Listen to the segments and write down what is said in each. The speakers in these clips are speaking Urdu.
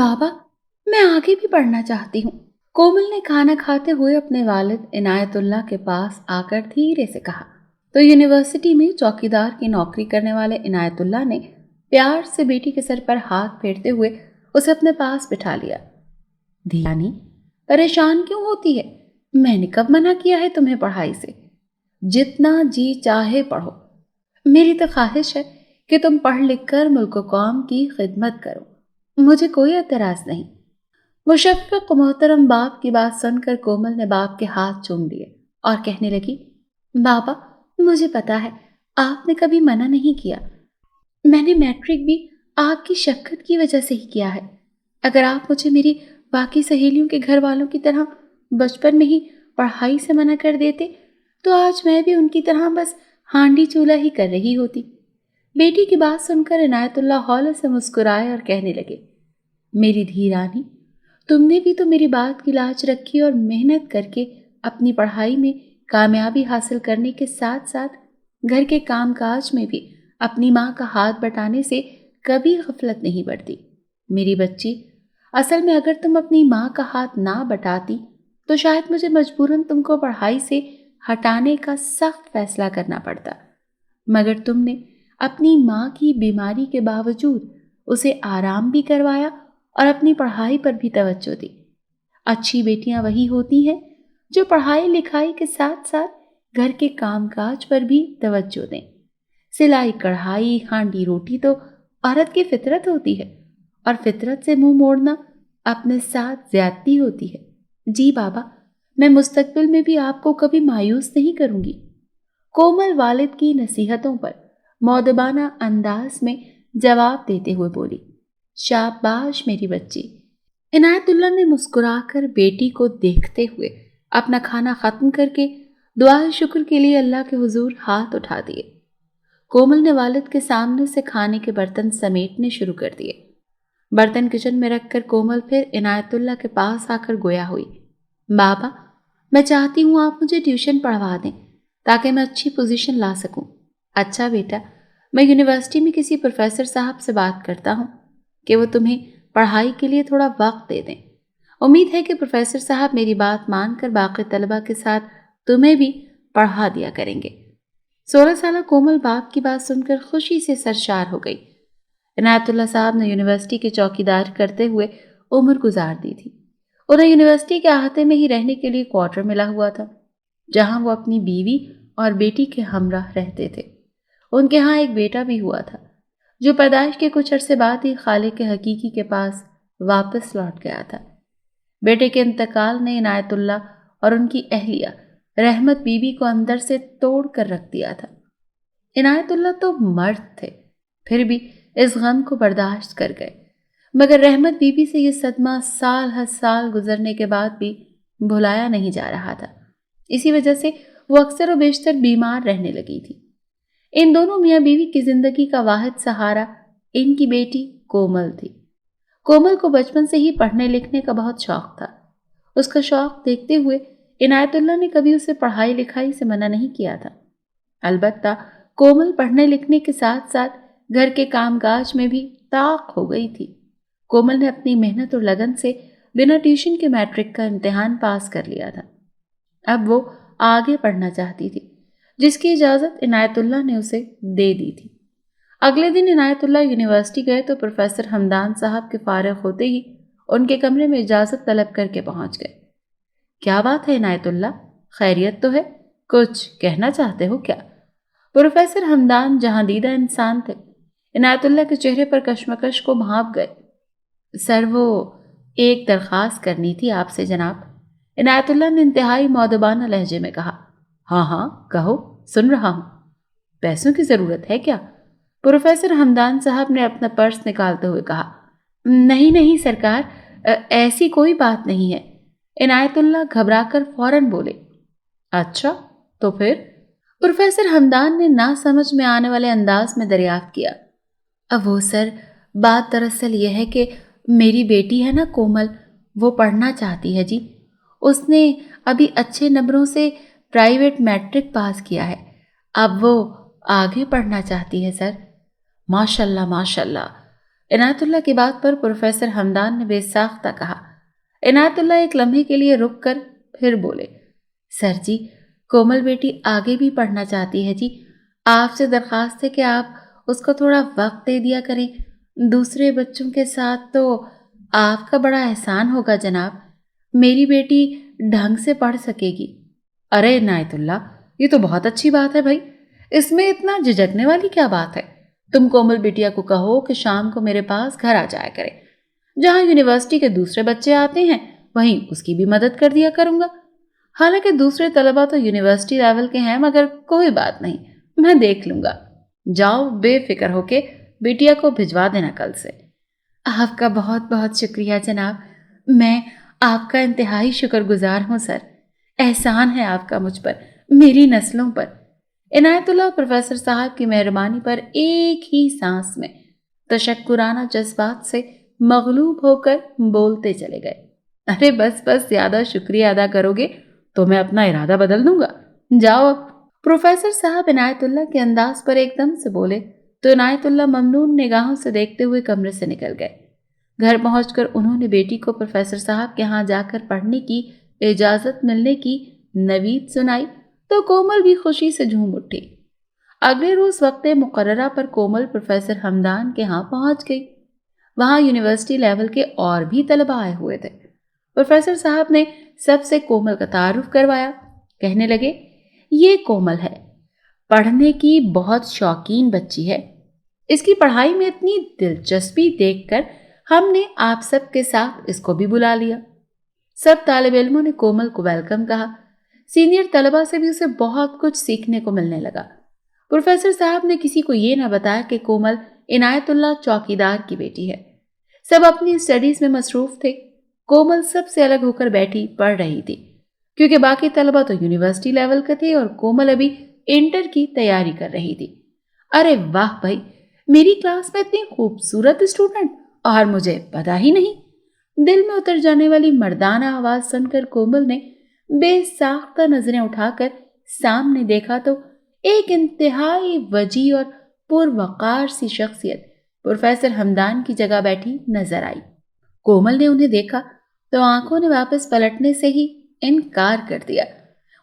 بابا میں آگے بھی پڑھنا چاہتی ہوں، کومل نے کھانا کھاتے ہوئے اپنے والد عنایت اللہ کے پاس آ کر دھیرے سے کہا۔ تو یونیورسٹی میں چوکیدار کی نوکری کرنے والے عنایت اللہ نے پیار سے بیٹی کے سر پر ہاتھ پھیرتے ہوئے اسے اپنے پاس بٹھا لیا۔ دھیانی پریشان کیوں ہوتی ہے؟ میں نے کب منع کیا ہے تمہیں پڑھائی سے؟ جتنا جی چاہے پڑھو، میری تو خواہش ہے کہ تم پڑھ لکھ کر ملک و قوم کی خدمت کرو، مجھے کوئی اعتراض نہیں۔ مشفق و محترم باپ کی بات سن کر کومل نے باپ کے ہاتھ چوم لیے اور کہنے لگی، بابا مجھے پتا ہے آپ نے کبھی منع نہیں کیا، میں نے میٹرک بھی آپ کی شفقت کی وجہ سے ہی کیا ہے۔ اگر آپ مجھے میری باقی سہیلیوں کے گھر والوں کی طرح بچپن میں ہی پڑھائی سے منع کر دیتے تو آج میں بھی ان کی طرح بس ہانڈی چولہا ہی کر رہی ہوتی۔ بیٹی کی بات سن کر عنایت اللہ ہولے سے مسکرائے اور کہنے لگے، میری دھی رانی، تم نے بھی تو میری بات کی لاج رکھی اور محنت کر کے اپنی پڑھائی میں کامیابی حاصل کرنے کے ساتھ ساتھ گھر کے کام کاج میں بھی اپنی ماں کا ہاتھ بٹانے سے کبھی غفلت نہیں برتی۔ میری بچی، اصل میں اگر تم اپنی ماں کا ہاتھ نہ بٹاتی تو شاید مجھے مجبوراً تم کو پڑھائی سے ہٹانے کا سخت فیصلہ کرنا پڑتا، مگر تم نے اپنی ماں کی بیماری کے باوجود اسے آرام بھی کروایا اور اپنی پڑھائی پر بھی توجہ دی۔ اچھی بیٹیاں وہی ہوتی ہیں جو پڑھائی لکھائی کے ساتھ ساتھ گھر کے کام کاج پر بھی توجہ دیں۔ سلائی کڑھائی ہانڈی روٹی تو عورت کی فطرت ہوتی ہے، اور فطرت سے منہ موڑنا اپنے ساتھ زیادتی ہوتی ہے۔ جی بابا، میں مستقبل میں بھی آپ کو کبھی مایوس نہیں کروں گی۔ کومل والد کی نصیحتوں پر مؤدبانہ انداز میں جواب دیتے ہوئے بولی، شاباش میری بچی۔ عنایت اللہ نے مسکرا کر بیٹی کو دیکھتے ہوئے اپنا کھانا ختم کر کے دعائے شکر کے لیے اللہ کے حضور ہاتھ اٹھا دیے۔ کومل نے والد کے سامنے سے کھانے کے برتن سمیٹنے شروع کر دیے۔ برتن کچن میں رکھ کر کومل پھر عنایت اللہ کے پاس آ کر گویا ہوئی، بابا میں چاہتی ہوں آپ مجھے ٹیوشن پڑھوا دیں تاکہ میں اچھی پوزیشن لا سکوں۔ اچھا بیٹا، میں یونیورسٹی میں کسی پروفیسر صاحب سے بات کرتا ہوں کہ وہ تمہیں پڑھائی کے لیے تھوڑا وقت دے دیں۔ امید ہے کہ پروفیسر صاحب میری بات مان کر باقی طلبہ کے ساتھ تمہیں بھی پڑھا دیا کریں گے۔ 16 سالہ کومل باپ کی بات سن کر خوشی سے سرشار ہو گئی۔ عنایت اللہ صاحب نے یونیورسٹی کے چوکیدار کرتے ہوئے عمر گزار دی تھی۔ انہیں یونیورسٹی کے احاطے میں ہی رہنے کے لیے کوارٹر ملا ہوا تھا، جہاں وہ اپنی بیوی اور بیٹی کے ہمراہ رہتے تھے۔ ان کے ہاں ایک بیٹا بھی ہوا تھا جو پیدائش کے کچھ عرصے بعد ہی خالق کے حقیقی کے پاس واپس لوٹ گیا تھا۔ بیٹے کے انتقال نے عنایت اللہ اور ان کی اہلیہ رحمت بی بی کو اندر سے توڑ کر رکھ دیا تھا۔ عنایت اللہ تو مرد تھے، پھر بھی اس غم کو برداشت کر گئے، مگر رحمت بی بی سے یہ صدمہ سال ہر سال گزرنے کے بعد بھی بھلایا نہیں جا رہا تھا۔ اسی وجہ سے وہ اکثر و بیشتر بیمار رہنے لگی تھی۔ ان دونوں میاں بیوی کی زندگی کا واحد سہارا ان کی بیٹی کومل تھی۔ کومل کو بچپن سے ہی پڑھنے لکھنے کا بہت شوق تھا۔ اس کا شوق دیکھتے ہوئے عنایت اللہ نے کبھی اسے پڑھائی لکھائی سے منع نہیں کیا تھا۔ البتہ کومل پڑھنے لکھنے کے ساتھ ساتھ گھر کے کام کاج میں بھی طاق ہو گئی تھی۔ کومل نے اپنی محنت اور لگن سے بنا ٹیوشن کے میٹرک کا امتحان پاس کر لیا تھا۔ اب وہ آگے پڑھنا چاہتی تھی، جس کی اجازت عنایت اللہ نے اسے دے دی تھی۔ اگلے دن عنایت اللہ یونیورسٹی گئے تو پروفیسر حمدان صاحب کے فارغ ہوتے ہی ان کے کمرے میں اجازت طلب کر کے پہنچ گئے۔ کیا بات ہے عنایت اللہ، خیریت تو ہے؟ کچھ کہنا چاہتے ہو کیا؟ پروفیسر حمدان جہاں دیدہ انسان تھے، عنایت اللہ کے چہرے پر کشمکش کو بھانپ گئے۔ سر وہ ایک درخواست کرنی تھی آپ سے جناب، عنایت اللہ نے انتہائی مؤدبانہ لہجے میں کہا۔ ہاں ہاں کہو، سن رہا ہوں۔ پیسوں کی ضرورت ہے کیا؟ پروفیسر حمدان صاحب نے اپنا پرس نکالتے ہوئے کہا۔ نہیں نہیں سرکار، ایسی کوئی بات نہیں ہے، عنایت اللہ گھبرا کر فوراً بولے۔ اچھا تو پھر؟ پروفیسر حمدان نے نہ سمجھ میں آنے والے انداز میں دریافت کیا۔ اب وہ سر، بات دراصل یہ ہے کہ میری بیٹی ہے نا کومل، وہ پڑھنا چاہتی ہے جی۔ اس نے ابھی اچھے نمبروں سے پرائیویٹ میٹرک پاس کیا ہے، اب وہ آگے پڑھنا چاہتی ہے سر۔ ماشاء اللہ ماشاء اللہ، عنایت اللہ کی بات پر پروفیسر حمدان نے بے ساختہ کہا۔ عنایت اللہ ایک لمحے کے لیے رک کر پھر بولے، سر جی، کومل بیٹی آگے بھی پڑھنا چاہتی ہے جی، آپ سے درخواست ہے کہ آپ اس کو تھوڑا وقت دے دیا کریں، دوسرے بچوں کے ساتھ تو آپ کا بڑا احسان ہوگا جناب، میری بیٹی ڈھنگ سے پڑھ سکے گی۔ ارے عنایت اللہ، یہ تو بہت اچھی بات ہے بھائی، اس میں اتنا جھجکنے والی کیا بات ہے؟ تم کومل بیٹیا کو کہو کہ شام کو میرے پاس گھر آ جایا کرے، جہاں یونیورسٹی کے دوسرے بچے آتے ہیں وہیں اس کی بھی مدد کر دیا کروں گا۔ حالانکہ دوسرے طلبہ تو یونیورسٹی لیول کے ہیں، مگر کوئی بات نہیں، میں دیکھ لوں گا۔ جاؤ بے فکر ہو کے بیٹیا کو بھجوا دینا کل سے۔ آپ کا بہت بہت شکریہ جناب، میں آپ کا انتہائی شکر گزار ہوں سر، احسان ہے آپ کا مجھ پر، میری نسلوں پر۔ عنایت اللہ پروفیسر صاحب کی مہربانی پر ایک ہی سانس میں تشکرانہ جذبات سے مغلوب ہو کر بولتے چلے گئے، ارے بس بس، زیادہ شکریہ ادا کرو گے تو میں اپنا ارادہ بدل دوں گا، جاؤ اب۔ پروفیسر صاحب عنایت اللہ کے انداز پر ایک دم سے بولے تو عنایت اللہ ممنون نگاہوں سے دیکھتے ہوئے کمرے سے نکل گئے۔ گھر پہنچ کر انہوں نے بیٹی کو پروفیسر صاحب کے ہاں جا کر پڑھنے کی اجازت ملنے کی نوید سنائی تو کومل بھی خوشی سے جھوم اٹھی۔ اگلے روز وقت مقررہ پر کومل پروفیسر حمدان کے ہاں پہنچ گئی۔ وہاں یونیورسٹی لیول کے اور بھی طلبہ آئے ہوئے تھے۔ پروفیسر صاحب نے سب سے کومل کا تعارف کروایا، کہنے لگے، یہ کومل ہے، پڑھنے کی بہت شوقین بچی ہے، اس کی پڑھائی میں اتنی دلچسپی دیکھ کر ہم نے آپ سب کے ساتھ اس کو بھی بلا لیا۔ سب طالب علموں نے کومل کو ویلکم کہا، سینئر طلبہ سے بھی اسے بہت کچھ سیکھنے کو ملنے لگا۔ پروفیسر صاحب نے کسی کو یہ نہ بتایا کہ کومل عنایت اللہ چوکیدار کی بیٹی ہے۔ سب اپنی اسٹڈیز میں مصروف تھے۔ کومل سب سے الگ ہو کر بیٹھی پڑھ رہی تھی، کیونکہ باقی طلبہ تو یونیورسٹی لیول کے تھے اور کومل ابھی انٹر کی تیاری کر رہی تھی۔ ارے واہ بھائی، میری کلاس میں اتنی خوبصورت اسٹوڈنٹ، اور مجھے پتا ہی نہیں۔ دل میں اتر جانے والی مردانہ آواز سن کر کومل نے بے ساختہ نظریں اٹھا کر سامنے دیکھا تو ایک انتہائی وجیح اور پروقار سی شخصیت پروفیسر حمدان کی جگہ بیٹھی نظر آئی۔ کومل نے انہیں دیکھا تو آنکھوں نے واپس پلٹنے سے ہی انکار کر دیا۔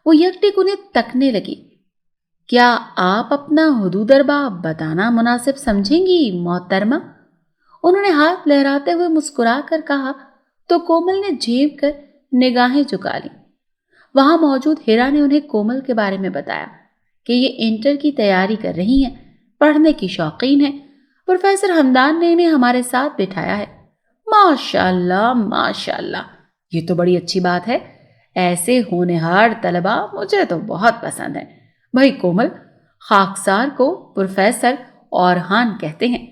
وہ یکٹک انہیں تکنے لگی۔ کیا آپ اپنا حدود اربا بتانا مناسب سمجھیں گی محترمہ؟ انہوں نے ہاتھ لہراتے ہوئے مسکرا کر کہا تو کومل نے جھیپ کر نگاہیں جھکا لی۔ وہاں موجود ہیرا نے انہیں کومل کے بارے میں بتایا کہ یہ انٹر کی تیاری کر رہی ہیں، پڑھنے کی شوقین ہیں۔ پروفیسر حمدان نے انہیں ہمارے ساتھ بٹھایا ہے۔ ماشاءاللہ ماشاءاللہ، یہ تو بڑی اچھی بات ہے، ایسے ہونہار طلبہ مجھے تو بہت پسند ہیں۔ بھائی کومل، خاکسار کو پروفیسر اورحان کہتے ہیں،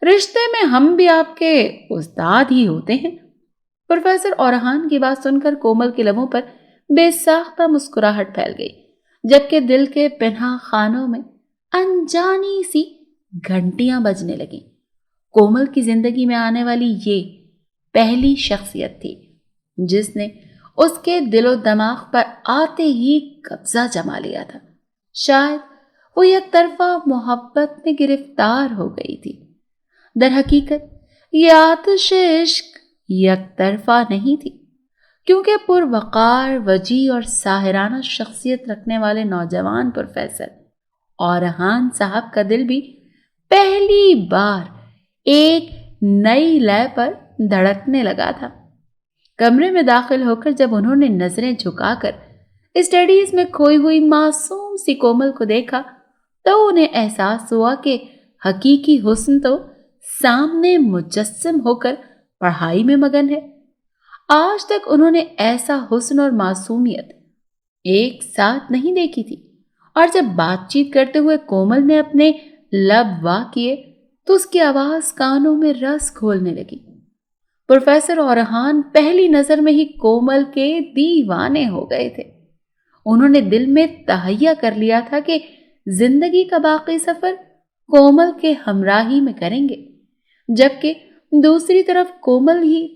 رشتے میں ہم بھی آپ کے استاد ہی ہوتے ہیں۔ پروفیسر اورحان کی بات سن کر کومل کے لبوں پر بے ساختہ مسکراہٹ پھیل گئی، جبکہ دل کے پنہاں خانوں میں انجانی سی گھنٹیاں بجنے لگیں۔ کومل کی زندگی میں آنے والی یہ پہلی شخصیت تھی جس نے اس کے دل و دماغ پر آتے ہی قبضہ جما لیا تھا۔ شاید وہ یک طرفہ محبت میں گرفتار ہو گئی تھی۔ در حقیقت یہ آتش عشق یک طرفہ نہیں تھی، کیونکہ پروقار، وجیح اور ساحرانہ شخصیت رکھنے والے نوجوان پروفیسر اورحان صاحب کا دل بھی پہلی بار ایک نئی لے پر دھڑکنے لگا تھا۔ کمرے میں داخل ہو کر جب انہوں نے نظریں جھکا کر اسٹڈیز میں کھوئی ہوئی معصوم سی کومل کو دیکھا تو انہیں احساس ہوا کہ حقیقی حسن تو سامنے مجسم ہو کر پڑھائی میں مگن ہے۔ آج تک انہوں نے ایسا حسن اور معصومیت ایک ساتھ نہیں دیکھی تھی، اور جب بات چیت کرتے ہوئے کومل نے اپنے لب وا کیے تو اس کی آواز کانوں میں رس گھولنے لگی۔ پروفیسر اورحان پہلی نظر میں ہی کومل کے دیوانے ہو گئے تھے۔ انہوں نے دل میں تہیہ کر لیا تھا کہ زندگی کا باقی سفر کومل کے ہمراہی میں کریں گے، جبکہ دوسری طرف کومل ہی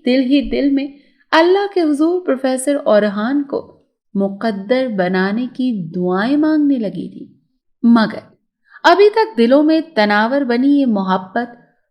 دل میں اللہ کے حضور پروفیسر اورحان کو مقدر بنانے کی دعائیں مانگنے لگی تھی۔ مگر ابھی تک دلوں میں تناور بنی یہ محبت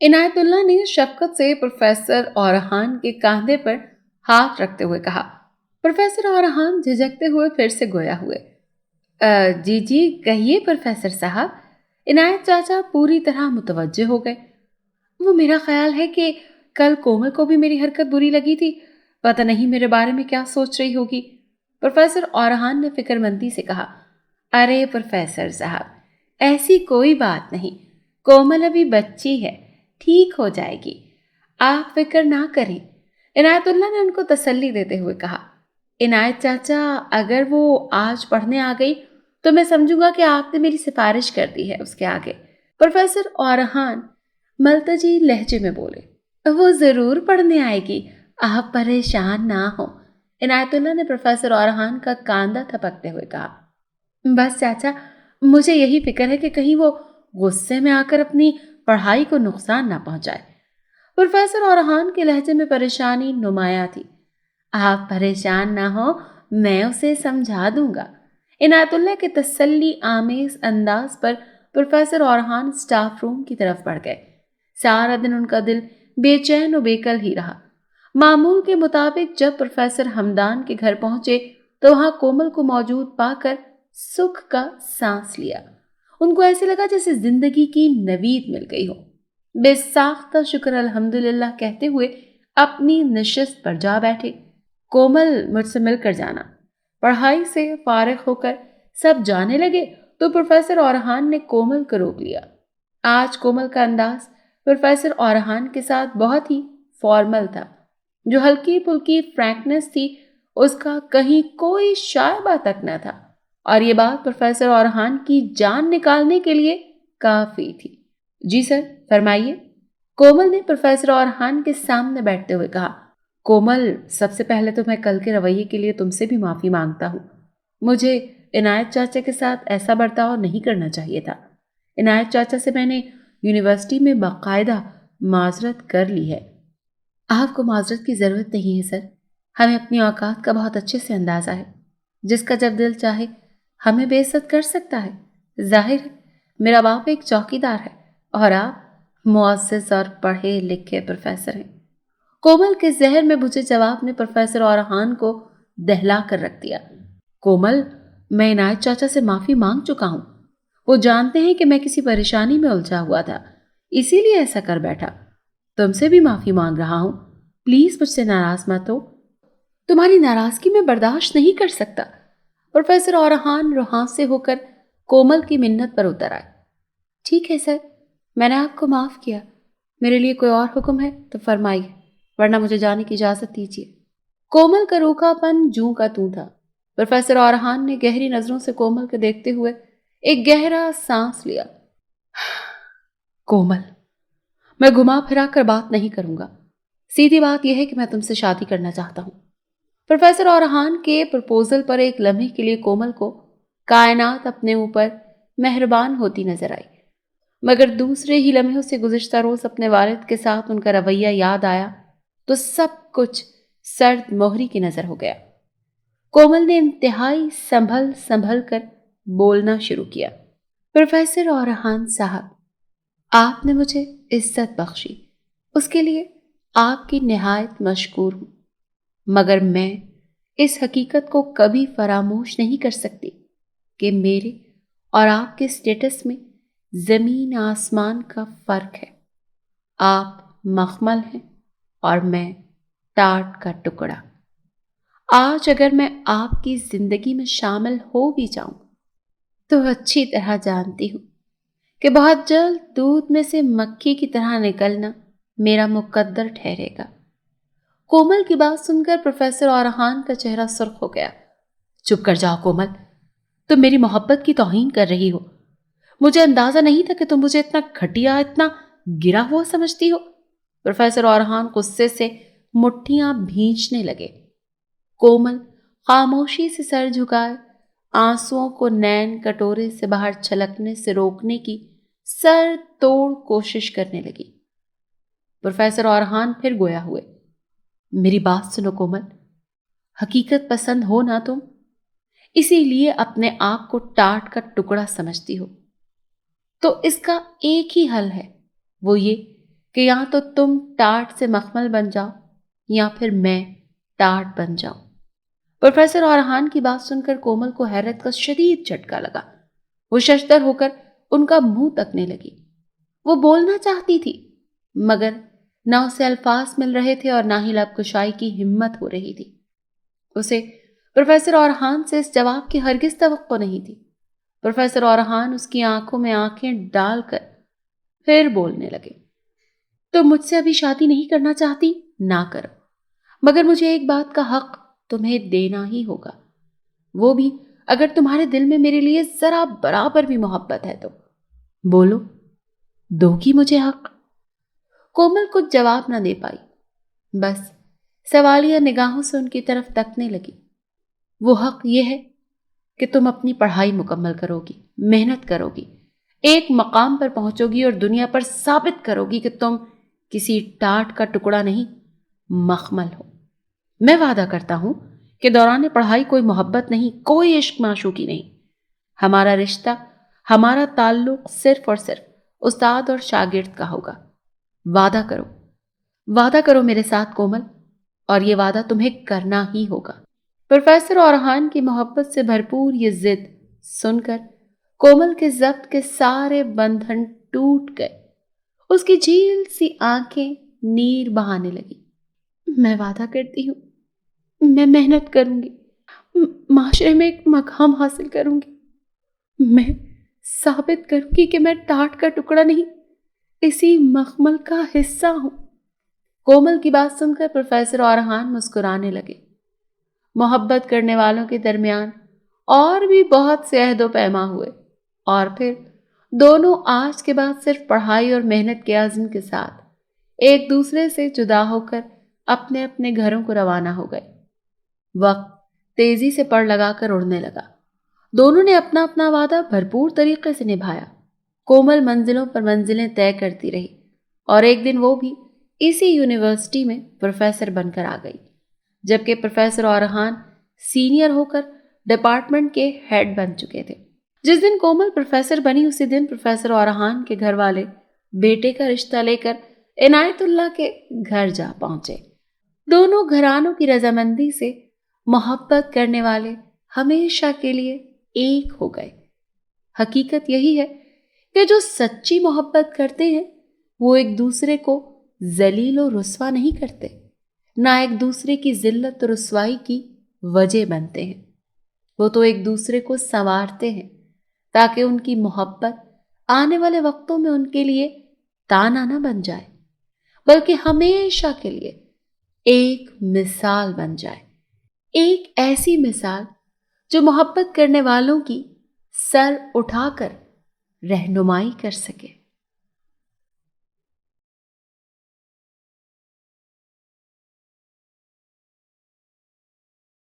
عنایت اللہ نے شفقت سے پروفیسر اورحان کے کاندھے پر ہاتھ رکھتے ہوئے کہا۔ پروفیسر اورحان جھجکتے ہوئے پھر سے گویا ہوئے۔ جی جی کہیے پروفیسر صاحب۔ عنایت چاچا پوری طرح متوجہ ہو گئے۔ وہ میرا خیال ہے کہ کل کومل کو بھی میری حرکت بری لگی تھی، پتہ نہیں میرے بارے میں کیا سوچ رہی ہوگی۔ پروفیسر اورحان نے فکر مندی سے کہا۔ ارے پروفیسر صاحب، ایسی کوئی بات نہیں، کومل ابھی بچی ہے، ٹھیک ہو جائے گی، آپ فکر نہ کریں، عنایت اللہ نے ان کو تسلی دیتے ہوئے کہا۔ عنایت چاچا، اگر وہ آج پڑھنے آ گئی تو میں سمجھوں گا کہ آپ نے میری سفارش کر دی ہے اس کے آگے۔ پروفیسر اورحان ملتجی لہجے میں بولے۔ وہ ضرور پڑھنے آئے گی، آپ پریشان نہ ہو، عنایت اللہ نے پروفیسر اورحان کا کاندھا تھپکتے ہوئے کہا۔ بس چاچا، مجھے یہی فکر ہے کہ کہیں وہ غصے میں آ کر اپنی پڑھائی کو نقصان نہ پہنچائے۔ پروفیسر اورحان کے لہجے میں پریشانی نمایاں تھی۔ آپ پریشان نہ ہو، میں اسے سمجھا دوں گا۔ عنایت اللہ کے تسلی آمیز انداز پر پروفیسر اورحان سٹاف روم کی طرف بڑھ گئے۔ سارا دن ان کا دل بے چین و بیکل ہی رہا۔ معمول کے مطابق جب پروفیسر ہمدان کے گھر پہنچے تو وہاں کومل کو موجود پا کر سکھ کا سانس لیا۔ ان کو ایسے لگا جیسے زندگی کی نوید مل گئی ہو۔ بے ساختہ شکر الحمدللہ کہتے ہوئے اپنی نشست پر جا بیٹھے۔ کومل، مجھ سے مل کر جانا۔ پڑھائی سے فارغ ہو کر سب جانے لگے تو پروفیسر اورحان نے کومل کو روک لیا۔ آج کومل کا انداز پروفیسر اورحان کے ساتھ بہت ہی فارمل تھا۔ جو ہلکی پھلکی فرینکنس تھی اس کا کہیں کوئی شائبہ تک نہ تھا، اور یہ بات پروفیسر اورحان کی جان نکالنے کے لیے کافی تھی۔ جی سر، فرمائیے، کومل نے پروفیسر اورحان کے سامنے بیٹھتے ہوئے کہا۔ کومل، سب سے پہلے تو میں کل کے رویے کے لیے تم سے بھی معافی مانگتا ہوں۔ مجھے عنایت چاچا کے ساتھ ایسا برتاؤ نہیں کرنا چاہیے تھا۔ عنایت چاچا سے میں نے یونیورسٹی میں باقاعدہ معذرت کر لی ہے۔ آپ کو معذرت کی ضرورت نہیں ہے سر، ہمیں اپنی اوقات کا بہت اچھے سے اندازہ ہے۔ جس کا جب دل چاہے ہمیں بے عزت کر سکتا ہے۔ ظاہر ہے میرا باپ ایک چوکیدار ہے اور آپ معزز اور پڑھے لکھے پروفیسر ہیں۔ کومل کے ذہن میں بجھے جواب نے پروفیسر اورحان کو دہلا کر رکھ دیا۔ کومل، میں عنایت چاچا سے معافی مانگ چکا ہوں۔ وہ جانتے ہیں کہ میں کسی پریشانی میں الجھا ہوا تھا، اسی لیے ایسا کر بیٹھا۔ تم سے بھی معافی مانگ رہا ہوں، پلیز مجھ سے ناراض مت ہو۔ تمہاری ناراضگی میں برداشت نہیں کر سکتا۔ پروفیسر اورحان روحاں سے ہو کر کومل کی منت پر اتر آئے۔ ٹھیک ہے سر، میں نے آپ کو معاف کیا۔ میرے لیے کوئی اور حکم ہے تو فرمائیے، ورنہ مجھے جانے کی اجازت دیجیے۔ کومل کا روکھا پن جوں کا توں تھا۔ پروفیسر اورحان نے گہری نظروں سے کومل کو دیکھتے ہوئے ایک گہرا سانس لیا۔ کومل، میں گھما پھرا کر بات نہیں کروں گا، سیدھی بات یہ ہے کہ میں تم سے شادی کرنا چاہتا ہوں۔ پروفیسر اورحان کے پرپوزل پر ایک لمحے کے لیے کومل کو کائنات اپنے اوپر مہربان ہوتی نظر آئی، مگر دوسرے ہی لمحے سے گزشتہ روز اپنے والد کے ساتھ ان کا رویہ یاد آیا تو سب کچھ سرد مہری کی نظر ہو گیا۔ کومل نے انتہائی سنبھل سنبھل کر بولنا شروع کیا۔ پروفیسر اورحان صاحب، آپ نے مجھے عزت بخشی، اس کے لیے آپ کی نہایت مشکور ہوں، مگر میں اس حقیقت کو کبھی فراموش نہیں کر سکتی کہ میرے اور آپ کے اسٹیٹس میں زمین آسمان کا فرق ہے۔ آپ مخمل ہیں اور میں ٹاٹ کا ٹکڑا۔ آج اگر میں آپ کی زندگی میں شامل ہو بھی جاؤں تو اچھی طرح جانتی ہوں کہ بہت جلد دودھ میں سے مکھی کی طرح نکلنا میرا مقدر ٹھہرے گا۔ کومل کی بات سن کر پروفیسر اورحان کا چہرہ سرخ ہو گیا۔ چپ کر جاؤ کومل، تم میری محبت کی توہین کر رہی ہو۔ مجھے اندازہ نہیں تھا کہ تم مجھے اتنا گھٹیا، اتنا گرا ہوا سمجھتی ہو۔ پروفیسر اورحان غصے سے مٹھیاں بھینچنے لگے۔ کومل خاموشی سے سر جھکائے آنسوؤں کو نین کٹورے سے باہر چھلکنے سے روکنے کی سر توڑ کوشش کرنے لگی۔ پروفیسر اورحان پھر گویا ہوئے۔ میری بات سنو کومل، حقیقت پسند ہو نہ تم، اسی لیے اپنے آپ کو ٹاٹ کا ٹکڑا سمجھتی ہو، تو اس کا ایک ہی حل ہے، وہ یہ کہ یا تو تم ٹاٹ سے مخمل بن جاؤ یا پھر میں ٹاٹ بن جاؤں۔ پروفیسر اورحان کی بات سن کر کومل کو حیرت کا شدید جھٹکا لگا۔ وہ ششدر ہو کر ان کا منہ تکنے لگی۔ وہ بولنا چاہتی تھی مگر نہ اسے الفاظ مل رہے تھے اور نہ ہی لب کشائی کی ہمت ہو رہی تھی۔ اسے پروفیسر اورحان سے اس جواب کی ہرگز توقع نہیں تھی۔ پروفیسر اورحان اس کی آنکھوں میں آنکھیں ڈال کر پھر بولنے لگے۔ تم مجھ سے ابھی شادی نہیں کرنا چاہتی؟ نہ کرو، مگر مجھے ایک بات کا حق تمہیں دینا ہی ہوگا، وہ بھی اگر تمہارے دل میں میرے لیے ذرا برابر بھی محبت ہے تو۔ بولو، دو گی مجھے حق؟ کومل کچھ جواب نہ دے پائی، بس سوالیہ نگاہوں سے ان کی طرف تکنے لگی۔ وہ حق یہ ہے کہ تم اپنی پڑھائی مکمل کرو گی، محنت کرو گی، ایک مقام پر پہنچو گی اور دنیا پر ثابت کرو گی کہ تم کسی ٹاٹ کا ٹکڑا نہیں، مخمل ہو۔ میں وعدہ کرتا ہوں کہ دوران پڑھائی کوئی محبت نہیں، کوئی عشق معشوقی نہیں۔ ہمارا رشتہ، ہمارا تعلق صرف اور صرف استاد اور شاگرد کا ہوگا۔ وعدہ کرو، وعدہ کرو میرے ساتھ کومل، اور یہ وعدہ تمہیں کرنا ہی ہوگا۔ پروفیسر اورحان کی محبت سے بھرپور یہ ضد سن کر کومل کے ضبط کے سارے بندھن ٹوٹ گئے۔ اس کی جھیل سی آنکھیں نیر بہانے لگی۔ میں وعدہ کرتی ہوں، میں محنت کروں گی، معاشرے میں ایک مقام حاصل کروں گی، میں ثابت کروں گی کہ میں ٹاٹ کا ٹکڑا نہیں، اسی مخمل کا حصہ ہوں۔ کومل کی بات سن کر پروفیسر اورحان مسکرانے لگے۔ محبت کرنے والوں کے درمیان اور بھی بہت سے عہد و پیما ہوئے، اور پھر دونوں آج کے بعد صرف پڑھائی اور محنت کے عزم کے ساتھ ایک دوسرے سے جدا ہو کر اپنے اپنے گھروں کو روانہ ہو گئے۔ وقت تیزی سے پڑ لگا کر اڑنے لگا۔ دونوں نے اپنا اپنا وعدہ بھرپور طریقے سے نبھایا۔ کومل منزلوں پر منزلیں طے کرتی رہی اور ایک دن وہ بھی اسی یونیورسٹی میں پروفیسر بن کر آ گئی، جبکہ پروفیسر اورحان سینئر ہو کر ڈپارٹمنٹ کے ہیڈ بن چکے تھے۔ جس دن کومل پروفیسر بنی اسی دن پروفیسر اورحان کے گھر والے بیٹے کا رشتہ لے کر عنایت اللہ کے گھر جا پہنچے۔ دونوں گھرانوں کی رضامندی سے محبت کرنے والے ہمیشہ کے لیے ایک ہو گئے۔ حقیقت یہی ہے کہ جو سچی محبت کرتے ہیں وہ ایک دوسرے کو ذلیل و رسوا نہیں کرتے، نہ ایک دوسرے کی ذلت و رسوائی کی وجہ بنتے ہیں۔ وہ تو ایک دوسرے کو سنوارتے ہیں تاکہ ان کی محبت آنے والے وقتوں میں ان کے لیے تانا نہ بن جائے، بلکہ ہمیشہ کے لیے ایک مثال بن جائے، ایک ایسی مثال جو محبت کرنے والوں کی سر اٹھا کر رہنمائی کر سکے۔